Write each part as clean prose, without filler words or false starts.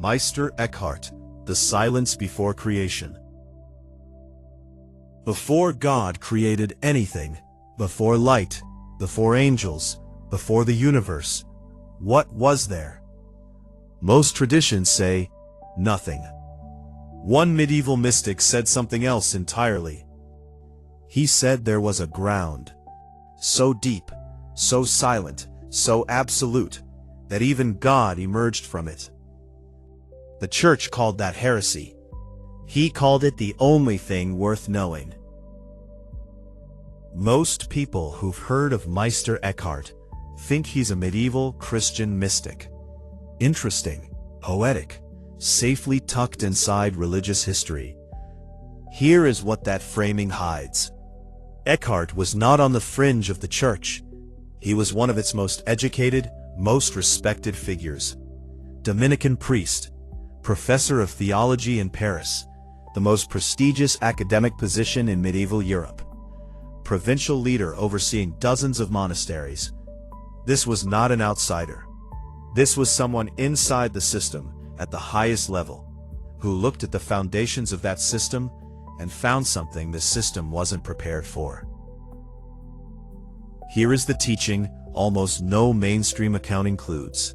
Meister Eckhart, The Silence Before Creation. Before God created anything, before light, before angels, before the universe, what was there? Most traditions say, nothing. One medieval mystic said something else entirely. He said there was a ground, so deep, so silent, so absolute, that even God emerged from it. The Church called that heresy. He called it the only thing worth knowing. Most people who've heard of Meister Eckhart think he's a medieval Christian mystic. Interesting, poetic, safely tucked inside religious history. Here is what that framing hides. Eckhart was not on the fringe of the Church. He was one of its most educated, most respected figures. Dominican priest, professor of theology in Paris, the most prestigious academic position in medieval Europe. Provincial leader overseeing dozens of monasteries. This was not an outsider. This was someone inside the system at the highest level, who looked at the foundations of that system and found something the system wasn't prepared for. Here is the teaching almost no mainstream account includes.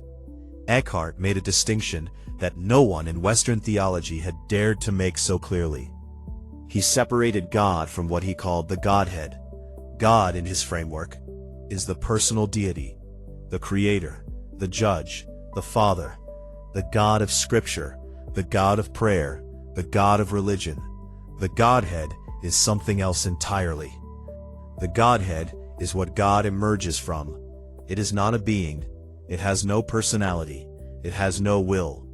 Eckhart made a distinction that no one in Western theology had dared to make so clearly. He separated God from what he called the Godhead. God, in his framework, is the personal deity, the creator, the judge, the father, the God of Scripture, the God of prayer, the God of religion. The Godhead is something else entirely. The Godhead is what God emerges from. It is not a being. It has no personality. It has no will.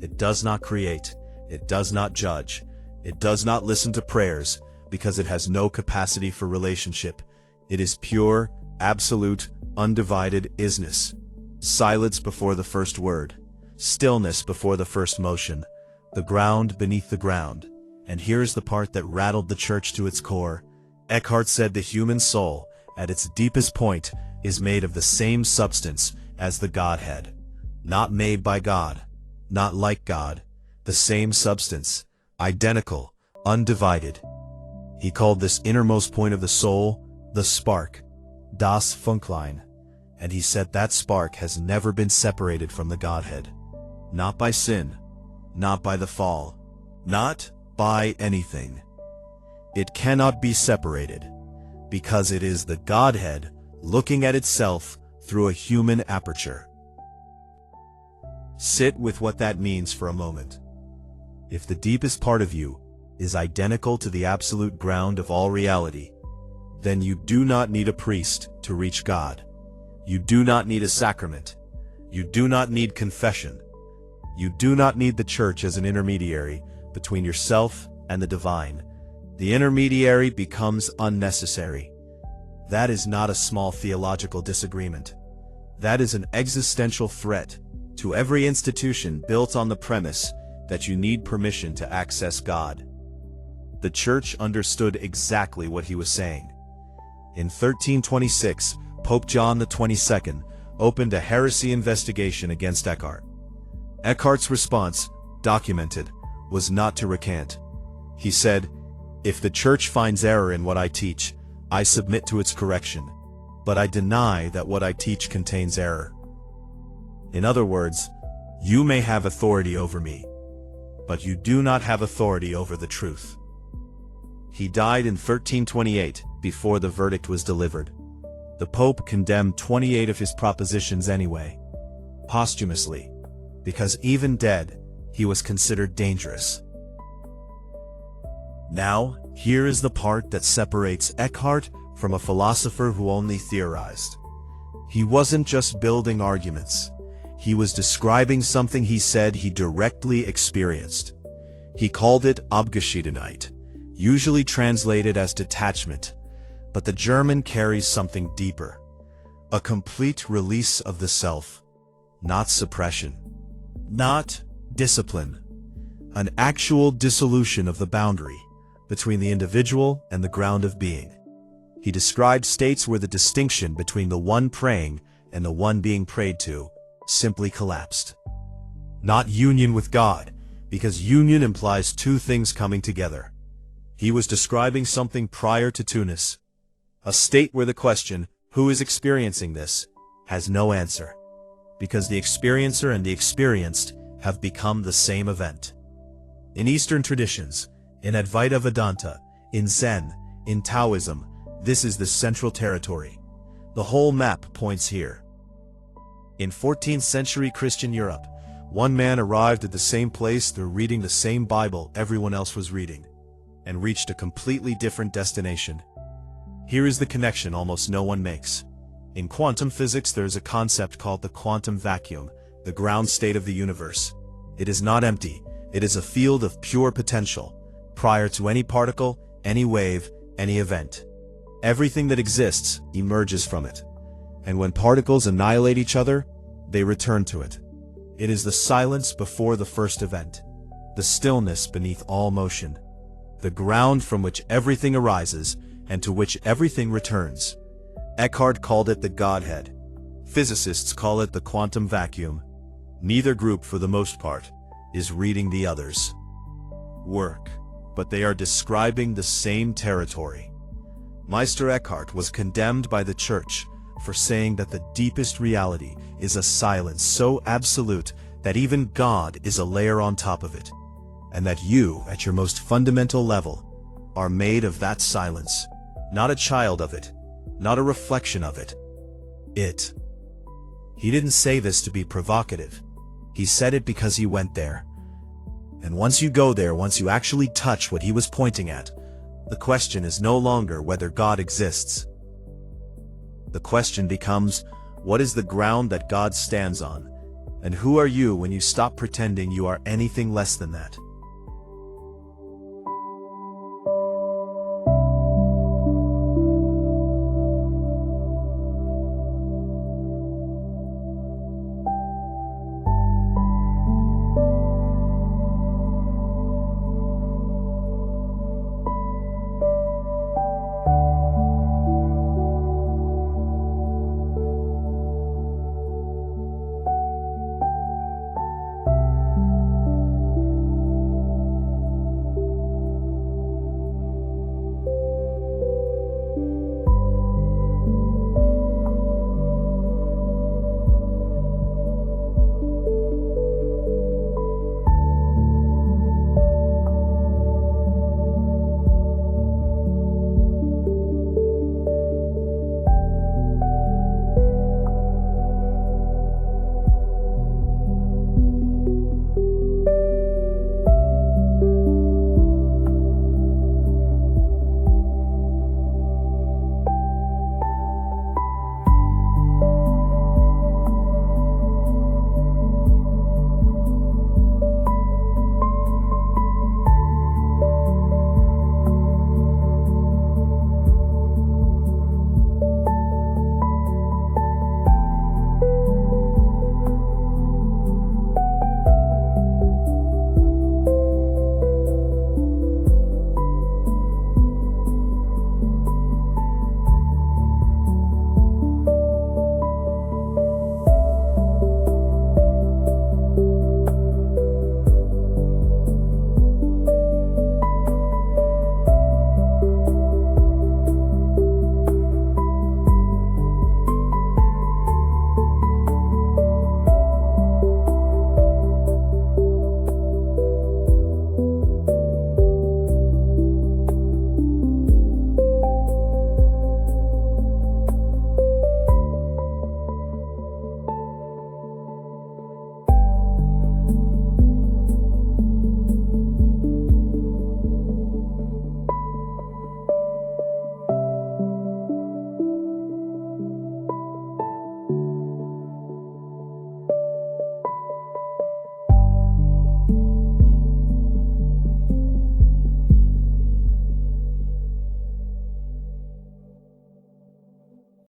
It does not create. It does not judge. It does not listen to prayers because it has no capacity for relationship. It is pure, absolute, undivided isness. Silence before the first word. Stillness before the first motion. The ground beneath the ground. And here's the part that rattled the Church to its core. Eckhart said the human soul, at its deepest point, is made of the same substance as the Godhead. Not made by God. Not like God. The same substance. Identical. Undivided. He called this innermost point of the soul the spark. Das Funklein. And he said that spark has never been separated from the Godhead. Not by sin. Not by the fall. Not by anything. It cannot be separated, because it is the Godhead looking at itself through a human aperture. Sit with what that means for a moment. If the deepest part of you is identical to the absolute ground of all reality, then you do not need a priest to reach God. You do not need a sacrament. You do not need confession. You do not need the Church as an intermediary between yourself and the divine. The intermediary becomes unnecessary. That is not a small theological disagreement. That is an existential threat to every institution built on the premise that you need permission to access God. The Church understood exactly what he was saying. In 1326, Pope John XXII opened a heresy investigation against Eckhart. Eckhart's response, documented, was not to recant. He said, "If the Church finds error in what I teach, I submit to its correction, but I deny that what I teach contains error." In other words, you may have authority over me, but you do not have authority over the truth. He died in 1328, before the verdict was delivered. The Pope condemned 28 of his propositions anyway, posthumously, because even dead, he was considered dangerous. Now, here is the part that separates Eckhart from a philosopher who only theorized. He wasn't just building arguments. He was describing something he said he directly experienced. He called it Abgeschiedenheit, usually translated as detachment, but the German carries something deeper. A complete release of the self, not suppression, not discipline, an actual dissolution of the boundary between the individual and the ground of being. He described states where the distinction between the one praying and the one being prayed to simply collapsed. not union with God, because union implies two things coming together. He was describing something prior to two-ness, a state where the question, who is experiencing this, has no answer, because the experiencer and the experienced have become the same event. In Eastern traditions, in Advaita Vedanta, in Zen, in Taoism, this is the central territory. The whole map points here. In 14th century Christian Europe, one man arrived at the same place through reading the same Bible everyone else was reading, and reached a completely different destination. Here is the connection almost no one makes. In quantum physics there is a concept called the quantum vacuum, the ground state of the universe. It is not empty, it is a field of pure potential, prior to any particle, any wave, any event. Everything that exists emerges from it, and when particles annihilate each other, they return to it. It is the silence before the first event, the stillness beneath all motion, the ground from which everything arises and to which everything returns. Eckhart called it the Godhead. Physicists call it the quantum vacuum. Neither group, for the most part, is reading the other's work, but they are describing the same territory. Meister Eckhart was condemned by the Church for saying that the deepest reality is a silence so absolute that even God is a layer on top of it, and that you, at your most fundamental level, are made of that silence, not a child of it, not a reflection of it. He didn't say this to be provocative. He said it because he went there. And once you go there, once you actually touch what he was pointing at, the question is no longer whether God exists. The question becomes, what is the ground that God stands on? And who are you when you stop pretending you are anything less than that?